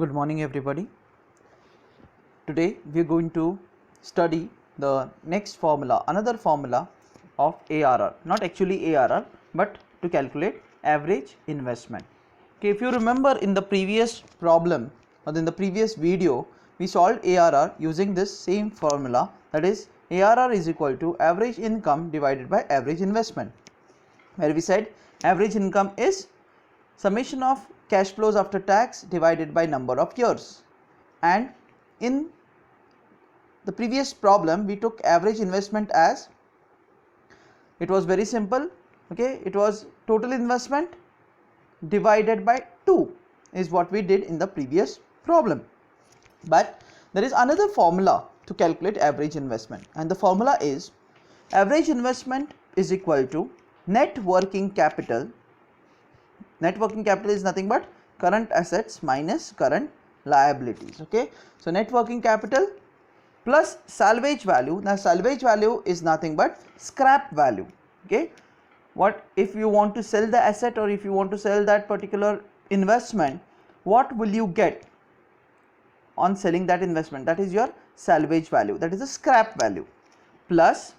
Good morning, everybody. Today we are going to study the next formula, another formula of ARR, not actually ARR, but to calculate average investment. Okay, if you remember in the previous problem or in the previous video, we solved ARR using this same formula, that is ARR is equal to average income divided by average investment, where we said average income is summation of cash flows after tax divided by number of years. And in the previous problem we took average investment as, it was very simple, okay, it was total investment divided by 2 is what we did in the previous problem. But there is another formula to calculate average investment, and the formula is average investment is equal to net working capital. Net working capital is nothing but current assets minus current liabilities. Okay, so net working capital plus salvage value. Now salvage value is nothing but scrap value. Okay, what if you want to sell the asset, or if you want to sell that particular investment, what will you get on selling that investment? That is your salvage value, that is the scrap value, plus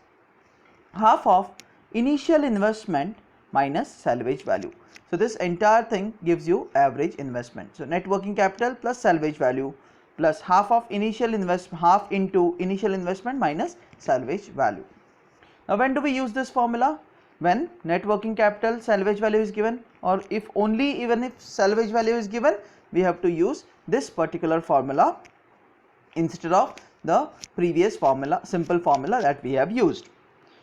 half of initial investment minus salvage value. So this entire thing gives you average investment. So net working capital plus salvage value plus half of initial investment, half into initial investment minus salvage value. Now when do we use this formula? When net working capital salvage value is given, or if only even if salvage value is given, we have to use this particular formula instead of the previous formula, simple formula that we have used.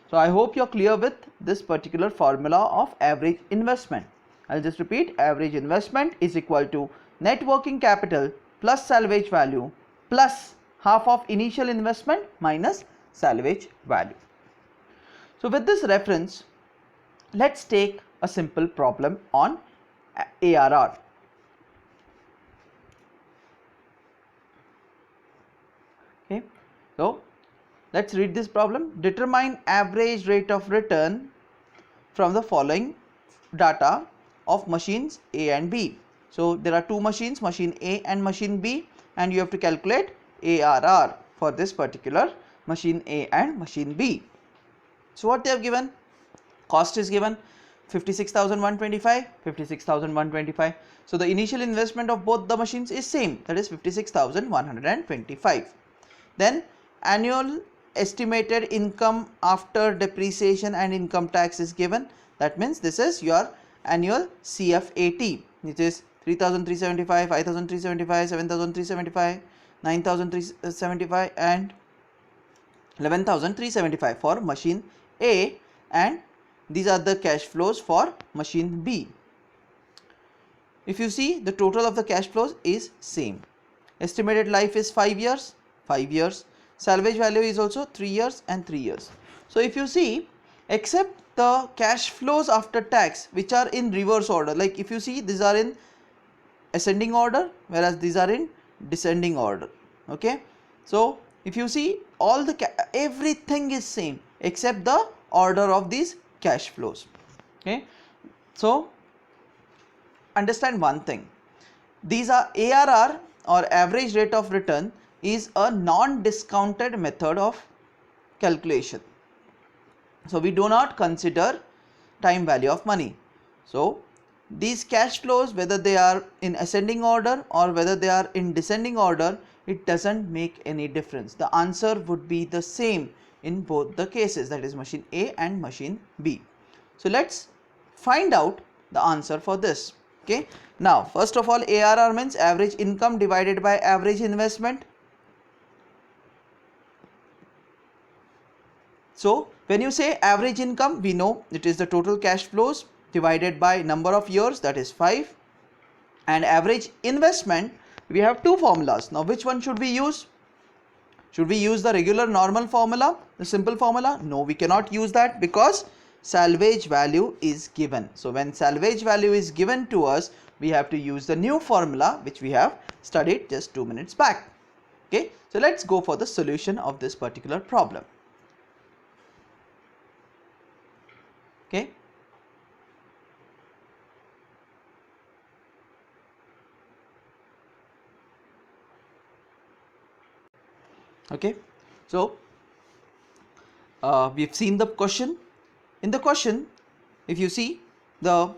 So I hope you are clear with this particular formula of average investment. I'll just repeat, average investment is equal to net working capital plus salvage value plus half of initial investment minus salvage value. So with this reference, let's take a simple problem on ARR. Okay, so let's read this problem. Determine average rate of return from the following data of machines A and B. So there are two machines, machine A and machine B, and you have to calculate ARR for this particular machine A and machine B. So what they have given? Cost is given 56,125, 56,125. So the initial investment of both the machines is same, that is 56,125. Then annual estimated income after depreciation and income tax is given. That means this is your annual CFAT, which is 3,375, 5,375, 7,375, 9,375 and 11,375 for machine A, and these are the cash flows for machine B. If you see, the total of the cash flows is same. Estimated life is 5 years, 5 years. Salvage value is also 3 years and 3 years. So if you see, except the cash flows after tax, which are in reverse order, like if you see, these are in ascending order, whereas these are in descending order. Okay, so if you see, all the everything is same except the order of these cash flows. Okay, so understand one thing, these are ARR or average rate of return is a non-discounted method of calculation. So we do not consider time value of money. So these cash flows, whether they are in ascending order or whether they are in descending order, it doesn't make any difference. The answer would be the same in both the cases, that is machine A and machine B. So let's find out the answer for this. Okay, now first of all, ARR means average income divided by average investment. So when you say average income, we know it is the total cash flows divided by number of years, that is 5, and average investment, we have two formulas. Now which one should we use? Should we use the regular normal formula, the simple formula? No, we cannot use that because salvage value is given. So when salvage value is given to us, we have to use the new formula which we have studied just 2 minutes back. Okay, so let's go for the solution of this particular problem. Okay, Okay, so we've seen the question. In the question, if you see, the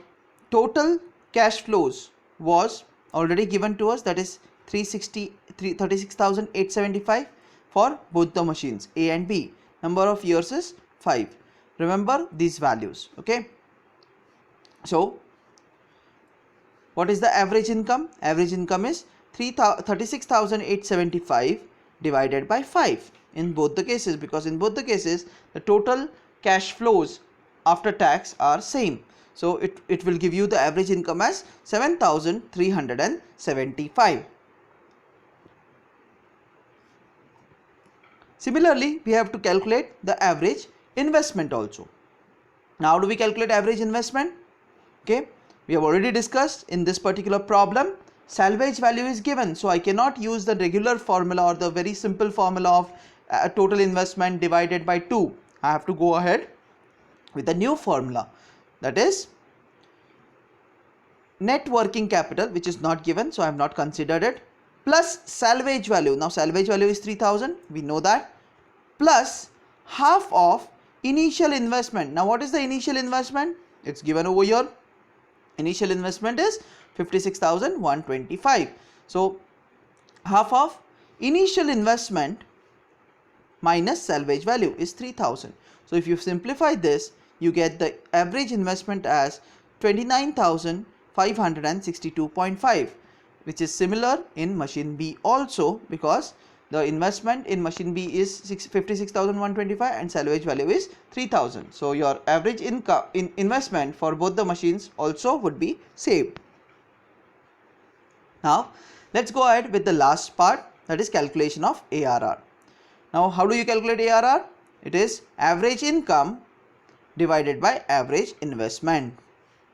total cash flows was already given to us, that is 36,875 for both the machines A and B. Number of years is 5. Remember these values. Okay, so what is the average income? Average income is 36,875 divided by 5 in both the cases, because in both the cases the total cash flows after tax are same. So it will give you the average income as 7,375. Similarly, we have to calculate the average investment also. Now, how do we calculate average investment? Okay, we have already discussed in this particular problem, salvage value is given, so I cannot use the regular formula or the very simple formula of total investment divided by 2. I have to go ahead with a new formula, that is net working capital, which is not given, so I have not considered it, plus salvage value. Now salvage value is 3,000, we know that, plus half of initial investment. Now what is the initial investment? It's given over here. Initial investment is 56,125. So half of initial investment minus salvage value is 3,000. So if you simplify this, you get the average investment as 29,562.5, which is similar in machine B also, because the investment in machine B is 56,125 and salvage value is 3,000. So your average income in investment for both the machines also would be same. Now let's go ahead with the last part, that is calculation of ARR. Now how do you calculate ARR? It is average income divided by average investment.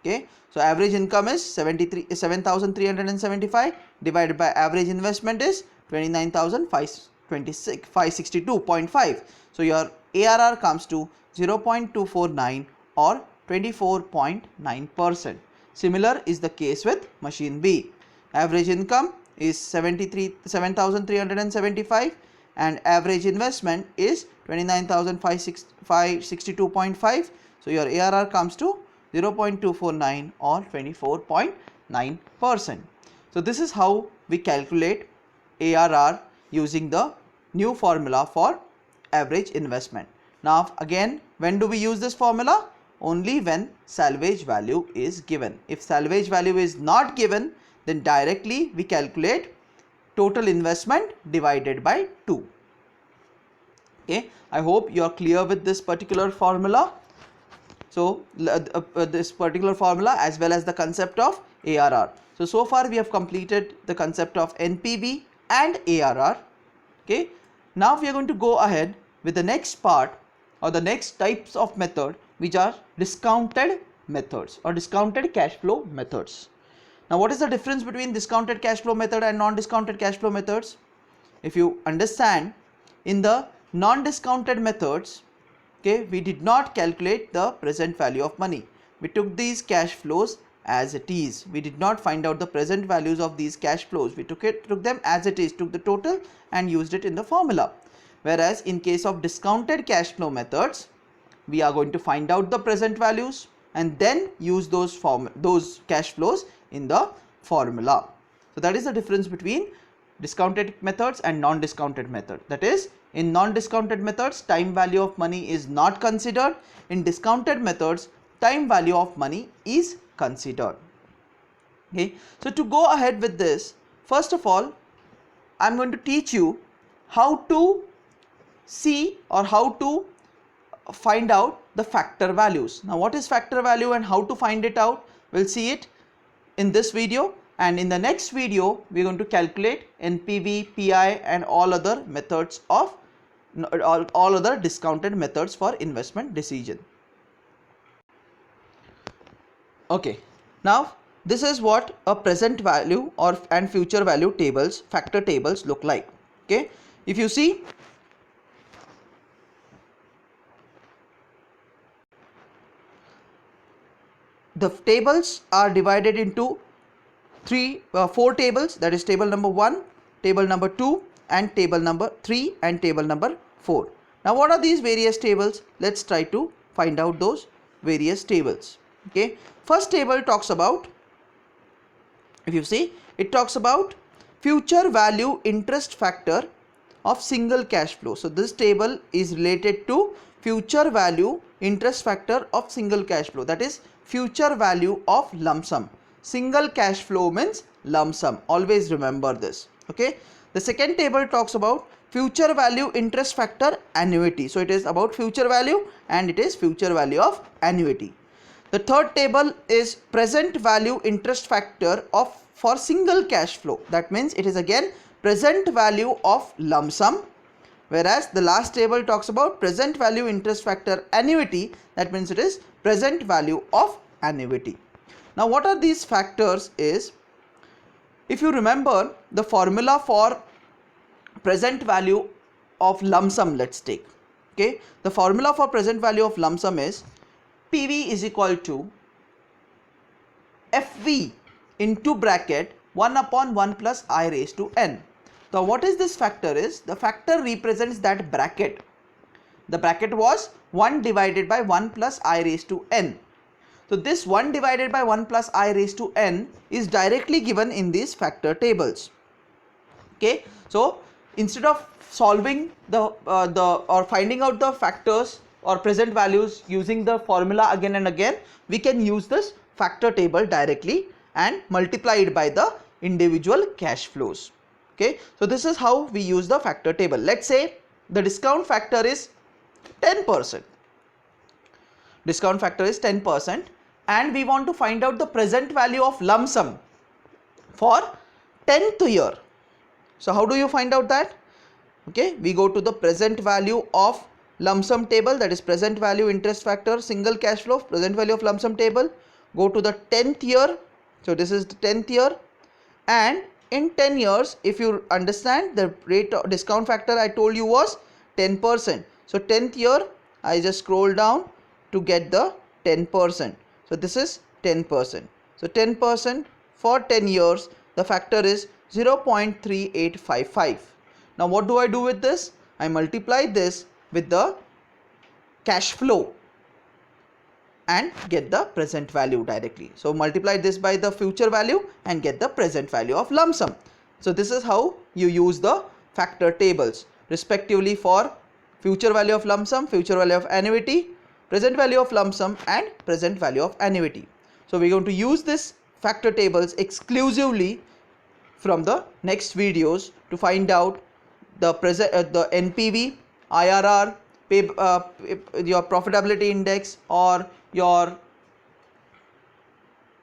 Okay, so average income is 7,375 divided by average investment is 29,562.5. So your ARR comes to 0.249 or 24.9%. Similar is the case with machine B. Average income is 7,375 and average investment is 29,562.5. So your ARR comes to 0.249 or 24.9%. So this is how we calculate ARR using the new formula for average investment. Now again, when do we use this formula? Only when salvage value is given. If salvage value is not given, then directly we calculate total investment divided by 2. Okay, I hope you are clear with this particular formula. So this particular formula as well as the concept of ARR. So far we have completed the concept of NPV and ARR. Okay, now we are going to go ahead with the next part or the next types of method, which are discounted methods or discounted cash flow methods. Now what is the difference between discounted cash flow method and non-discounted cash flow methods? If you understand, in the non-discounted methods, okay, we did not calculate the present value of money. We took these cash flows as it is. We did not find out the present values of these cash flows. We took them as it is, took the total and used it in the formula. Whereas in case of discounted cash flow methods, we are going to find out the present values and then use those cash flows in the formula. So that is the difference between discounted methods and non-discounted method. That is, in non-discounted methods, time value of money is not considered. In discounted methods, time value of money is considered. Okay, so to go ahead with this, first of all, I am going to teach you how to see or how to find out the factor values. Now what is factor value and how to find it out? We'll see it in this video, and in the next video we are going to calculate NPV, PI and all other methods of all other discounted methods for investment decision. Okay, now this is what a present value and future value tables, factor tables look like. Okay, if you see, the tables are divided into four tables, that is table number 1, table number 2, and table number 3 and table number 4. Now what are these various tables? Let's try to find out those various tables. Okay, first table talks about, if you see, it talks about future value interest factor of single cash flow. So this table is related to future value interest factor of single cash flow, that is future value of lump sum. Single cash flow means lump sum, always remember this. Okay, the second table talks about future value interest factor annuity. So it is about future value and it is future value of annuity. The third table is present value interest factor of for single cash flow, that means it is again present value of lump sum, whereas the last table talks about present value interest factor annuity, that means it is present value of annuity. Now what are these factors is, if you remember the formula for present value of lump sum, let's take, okay, the formula for present value of lump sum is PV is equal to FV into bracket 1 upon 1 plus I raised to n. Now what is this factor is, the factor represents that bracket. The bracket was 1 divided by 1 plus I raised to n. So this 1 divided by 1 plus I raised to n is directly given in these factor tables. Okay, so instead of solving or finding out the factors or present values using the formula again and again, we can use this factor table directly and multiply it by the individual cash flows. Okay, so this is how we use the factor table. Let's say the discount factor is 10%. Discount factor is 10% and we want to find out the present value of lump sum for 10th year. So how do you find out that? Okay, we go to the present value of lump sum table, that is present value interest factor single cash flow, present value of lump sum table, go to the 10th year. So this is the 10th year, and in 10 years, if you understand, the rate of discount factor I told you was 10%. So 10th year, I just scroll down to get the 10%. So this is 10%. So 10% for 10 years, the factor is 0.3855. Now what do I do with this? I multiply this with the cash flow and get the present value directly. So multiply this by the future value and get the present value of lump sum. So this is how you use the factor tables respectively for future value of lump sum, future value of annuity, present value of lump sum and present value of annuity. So we're going to use this factor tables exclusively from the next videos to find out the NPV, IRR, your profitability index or your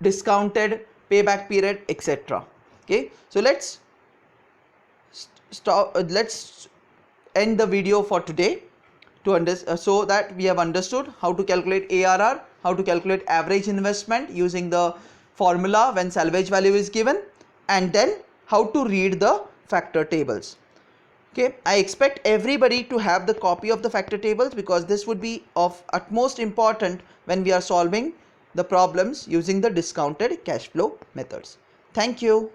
discounted payback period, etc. Okay, so let's end the video for today so that we have understood how to calculate ARR, how to calculate average investment using the formula when salvage value is given, and then how to read the factor tables. Okay, I expect everybody to have the copy of the factor tables because this would be of utmost important when we are solving the problems using the discounted cash flow methods. Thank you.